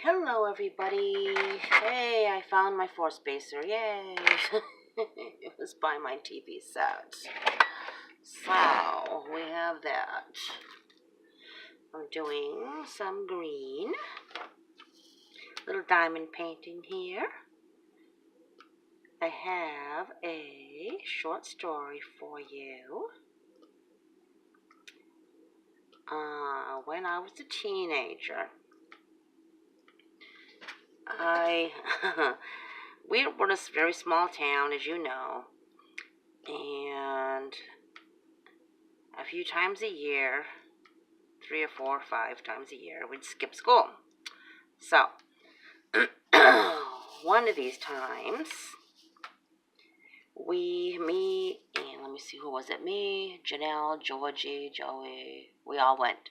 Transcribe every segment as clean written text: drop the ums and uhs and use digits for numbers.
Hello, everybody. Hey, I found my four spacer. Yay! It was by my TV set. So, we have that. I'm doing some green. Little diamond painting here. I have a short story for you. When I was a teenager, we're in a very small town, as you know, and a few times a year, 3 or 4 or 5 times a year, we'd skip school. So, one of these times, and let me see, who was it? Me, Janelle, Georgie, Joey, we all went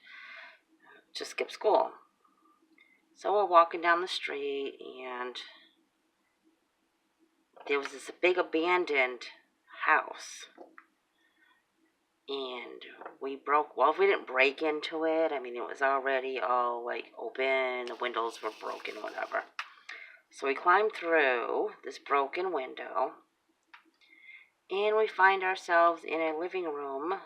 to skip school. So we're walking down the street, and there was this big abandoned house. And we didn't break into it. I mean, it was already all, open. The windows were broken, whatever. So we climbed through this broken window, and we find ourselves in a living room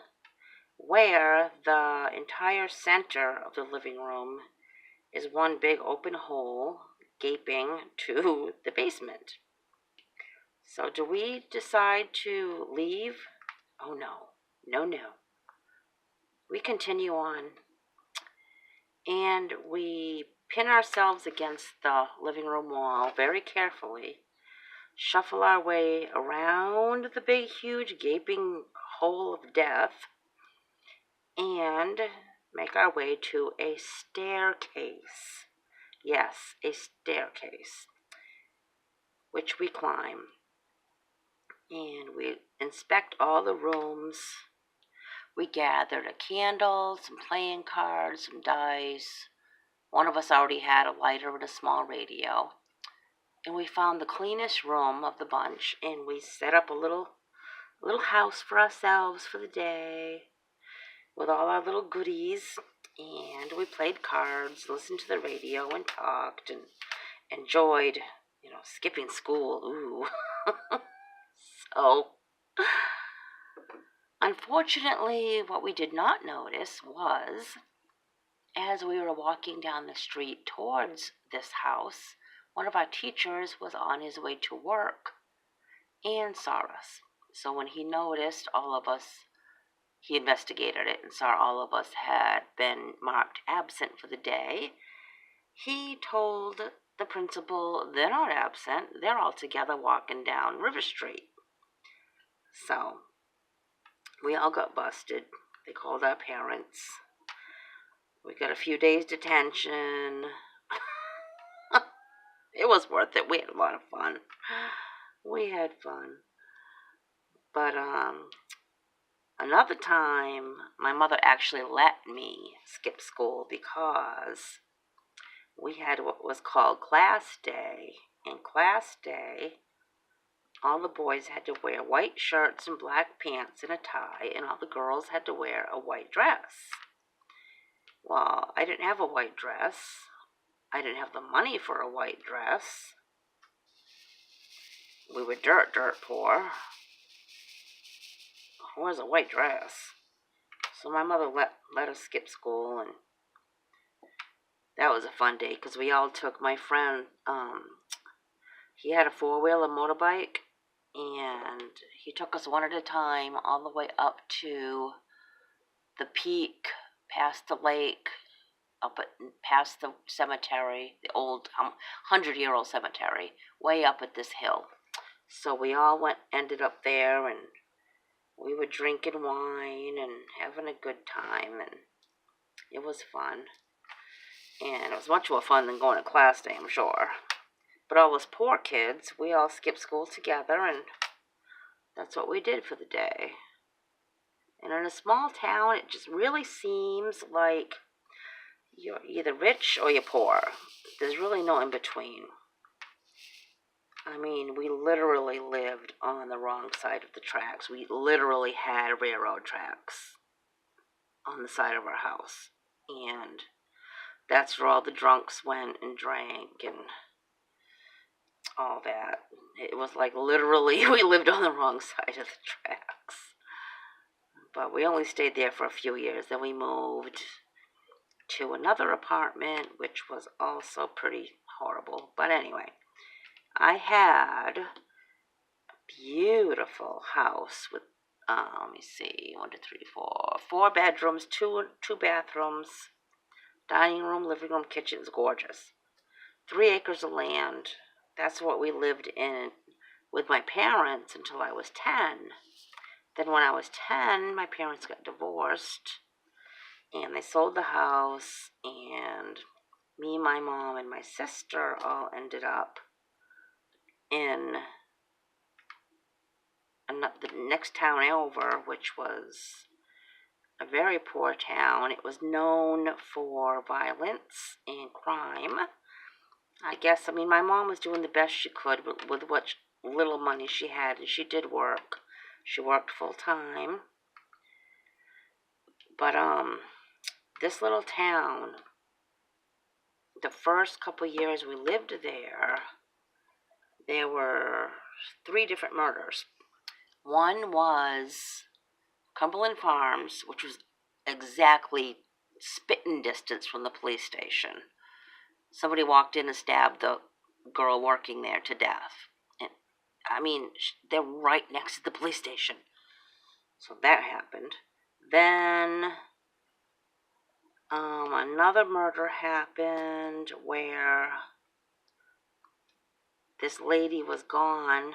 where the entire center of the living room is one big open hole gaping to the basement. So do we decide to leave? Oh, no. No. We continue on, and we pin ourselves against the living room wall very carefully, shuffle our way around the big, huge, gaping hole of death, and make our way to a staircase. Yes, a staircase, which we climb. And we inspect all the rooms. We gathered a candle, some playing cards, some dice. One of us already had a lighter and a small radio. And we found the cleanest room of the bunch, and we set up a little house for ourselves for the day with all our little goodies. And we played cards, listened to the radio, and talked, and enjoyed, skipping school. Ooh. So, unfortunately, what we did not notice was, as we were walking down the street towards this house, one of our teachers was on his way to work and saw us. So when he noticed all of us, he investigated it and saw all of us had been marked absent for the day. He told the principal they're not absent, they're all together walking down River Street. So we all got busted. They called our parents. We got a few days detention. It was worth it. We had a lot of fun. We had fun. But another time, my mother actually let me skip school because we had what was called class day. In class day, all the boys had to wear white shirts and black pants and a tie, and all the girls had to wear a white dress. Well, I didn't have a white dress. I didn't have the money for a white dress. We were dirt poor. Where's a white dress? So my mother let us skip school, and that was a fun day because we all took my friend. He had a 4-wheeler motorbike, and he took us one at a time all the way up to the peak, past the lake, past the cemetery, the old 100-year-old cemetery, way up at this hill. So we all ended up there, and we were drinking wine and having a good time, and it was fun. And it was much more fun than going to class day, I'm sure. But all those poor kids, we all skipped school together, and that's what we did for the day. And in a small town, it just really seems like you're either rich or you're poor. There's really no in between. I mean, we literally lived on the wrong side of the tracks. We literally had railroad tracks on the side of our house. And that's where all the drunks went and drank and all that. It was like literally we lived on the wrong side of the tracks. But we only stayed there for a few years. Then we moved to another apartment, which was also pretty horrible. But anyway, I had a beautiful house with, let me see, 1, 2, 3, 4, 4 bedrooms, two bathrooms, dining room, living room, kitchen. It's gorgeous. 3 acres of land. That's what we lived in with my parents until I was 10. Then when I was 10, my parents got divorced, and they sold the house, and me, my mom, and my sister all ended up in the next town over, which was a very poor town. It was known for violence and crime. I guess, my mom was doing the best she could with what little money she had, and she did work. She worked full time. But, this little town, the first couple years we lived there were 3 different murders. One was Cumberland Farms, which was exactly spitting distance from the police station. Somebody walked in and stabbed the girl working there to death. And, they're right next to the police station. So that happened. Then another murder happened where this lady was gone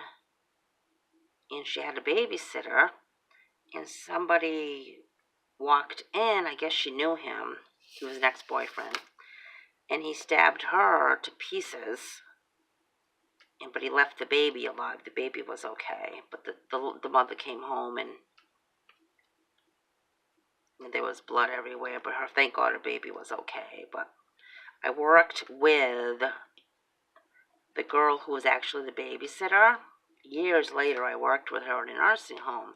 and she had a babysitter, and somebody walked in. I guess she knew him. He was an ex-boyfriend, and he stabbed her to pieces. But he left the baby alive. The baby was okay, but the mother came home and there was blood everywhere. But thank God, her baby was okay. But I worked with the girl who was actually the babysitter. Years later, I worked with her in a nursing home,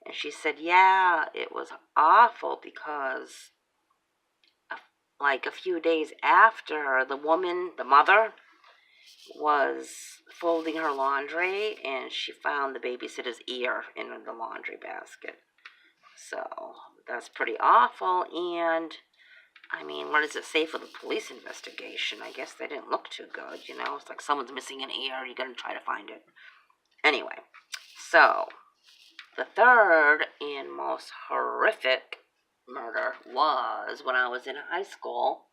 and she said, yeah, it was awful because like a few days after, the woman, the mother, was folding her laundry, and she found the babysitter's ear in the laundry basket. So that's pretty awful. And what does it say for the police investigation? I guess they didn't look too good. It's like someone's missing an ear. You're gonna try to find it. Anyway, so the third and most horrific murder was when I was in high school.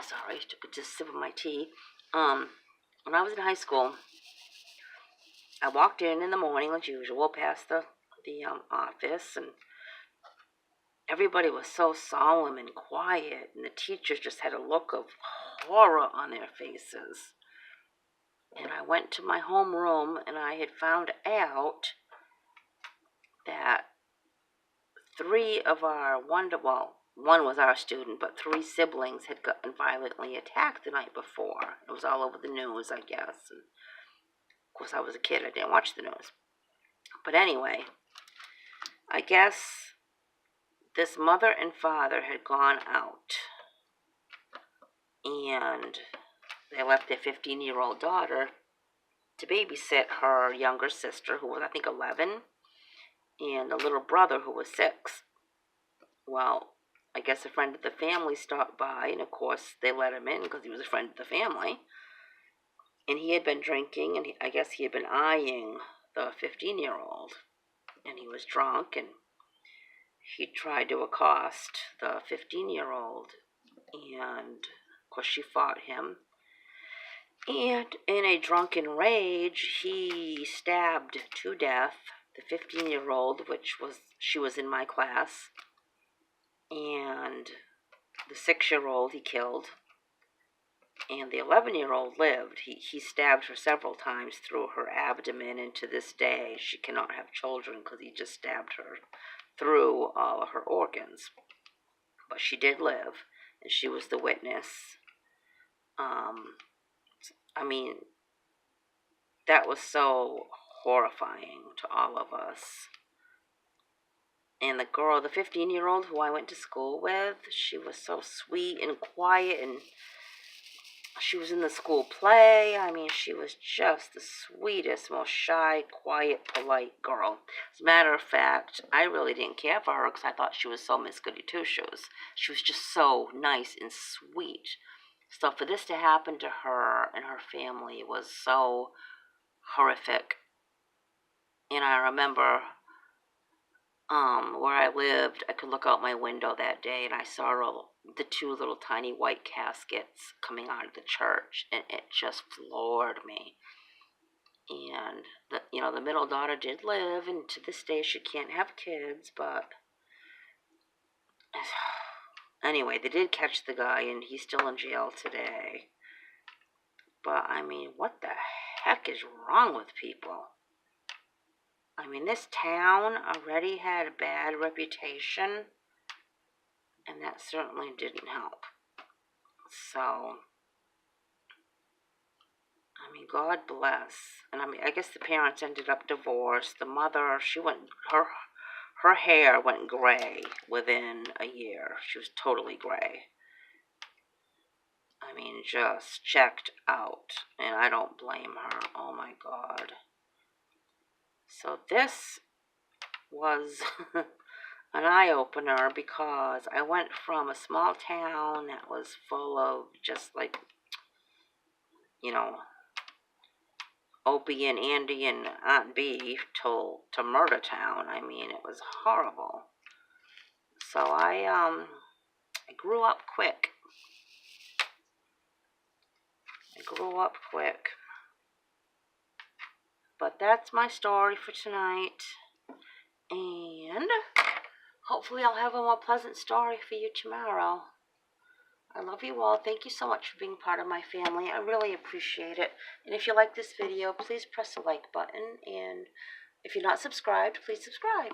Sorry, took a sip of my tea. When I was in high school, I walked in the morning as usual, past the office, and everybody was so solemn and quiet, and the teachers just had a look of horror on their faces. And I went to my homeroom, and I had found out that 3 of our one was our student, but 3 siblings had gotten violently attacked the night before. It was all over the news, I guess. And of course, I was a kid. I didn't watch the news. But anyway, I guess this mother and father had gone out, and they left their 15-year-old daughter to babysit her younger sister, who was, I think, 11, and a little brother who was 6. Well, I guess a friend of the family stopped by, and of course they let him in because he was a friend of the family. And he had been drinking, and I guess he had been eyeing the 15-year-old. And he was drunk, and he tried to accost the 15-year-old. And, of course, she fought him. And in a drunken rage, he stabbed to death the 15-year-old, she was in my class. And the 6-year-old he killed. And the 11-year-old lived. He stabbed her several times through her abdomen, and to this day she cannot have children because he just stabbed her through all of her organs. But she did live, and she was the witness. That was so horrifying to all of us. And the girl, the 15-year-old who I went to school with, she was so sweet and quiet, and she was in the school play. I mean, she was just the sweetest, most shy, quiet, polite girl. As a matter of fact, I really didn't care for her because I thought she was so Miss Goody Two-Shoes. She was just so nice and sweet. So for this to happen to her and her family was so horrific. And I remember where I lived, I could look out my window that day and I saw the two little tiny white caskets coming out of the church, and it just floored me. And the middle daughter did live, and to this day she can't have kids, but anyway, they did catch the guy and he's still in jail today. But I mean, what the heck is wrong with people? I mean, this town already had a bad reputation, and that certainly didn't help. So, I mean, God bless. And I mean, I guess the parents ended up divorced. The mother, her hair went gray within a year. She was totally gray. I mean, just checked out. And I don't blame her. Oh my God. So this was an eye-opener, because I went from a small town that was full of just like, Opie and Andy and Aunt Bee to Murder Town. I mean, it was horrible. So I grew up quick. But that's my story for tonight. And hopefully I'll have a more pleasant story for you tomorrow. I love you all. Thank you so much for being part of my family. I really appreciate it. And if you like this video, please press the like button. And if you're not subscribed, please subscribe.